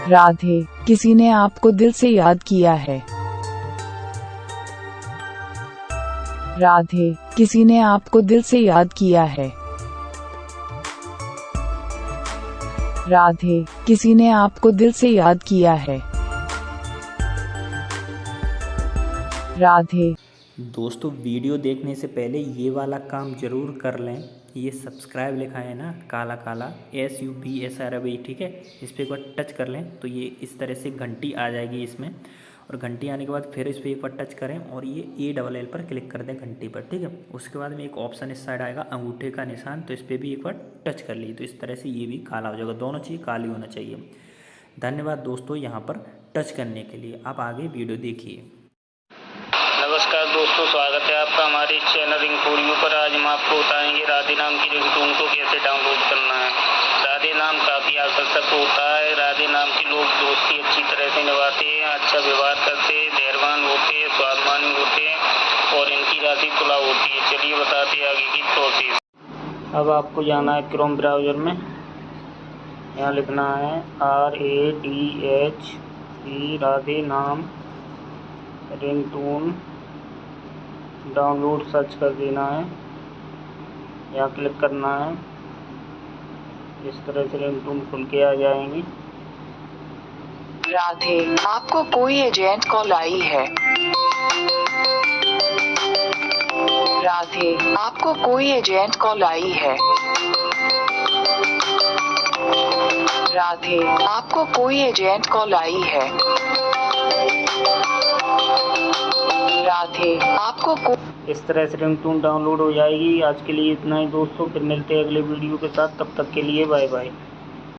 राधे, किसी ने आपको दिल से याद किया है। राधे, किसी ने आपको दिल से याद किया है। राधे, किसी ने आपको दिल से याद किया है। राधे। दोस्तों, वीडियो देखने से पहले ये वाला काम ज़रूर कर लें। ये सब्सक्राइब लिखा है ना, काला काला SUBSRAB, ठीक है। इस पर एक बार टच कर लें तो ये इस तरह से घंटी आ जाएगी इसमें, और घंटी आने के बाद फिर इस पर एक बार टच करें और ये ALL पर क्लिक कर दें घंटी पर, ठीक है। उसके बाद में एक ऑप्शन इस साइड आएगा अंगूठे का निशान, तो इस पर भी एक बार टच कर ली तो इस तरह से ये भी काला हो जाएगा। दोनों चीज़ काली होना चाहिए। धन्यवाद दोस्तों यहाँ पर टच करने के लिए। आप आगे वीडियो देखिए। नमस्कार दोस्तों, स्वागत है आपका हमारे इस चैनल रिंगटोन पर। आज हम आपको बताएंगे राधे नाम की रिंगटोन को कैसे डाउनलोड करना है। राधे नाम काफ़ी आकर्षक होता है। राधे नाम के लोग दोस्ती अच्छी तरह से निभाते हैं, अच्छा व्यवहार करते हैं, धैर्यवान होते हैं, स्वाभिमानी होते हैं और इनकी राशि तुला होती है। चलिए बताते हैं आगे की प्रोसेस। अब आपको जाना है क्रोम ब्राउज़र में। यहाँ लिखना है RADHE राधे नाम रिंगटोन डाउनलोड सर्च कर देना है। यहाँ क्लिक करना है। इस तरह से रिंगटोन खुल के आ जाएंगी। राधे, आपको कोई एजेंट कॉल आई है। राधे, आपको कोई एजेंट कॉल आई है। राधे, आपको कोई एजेंट कॉल आई है। राधे, आपको इस तरह से रिंगटोन डाउनलोड हो जाएगी। आज के लिए इतना ही दोस्तों, फिर मिलते हैं अगले वीडियो के साथ। तब तक के लिए बाय बाय।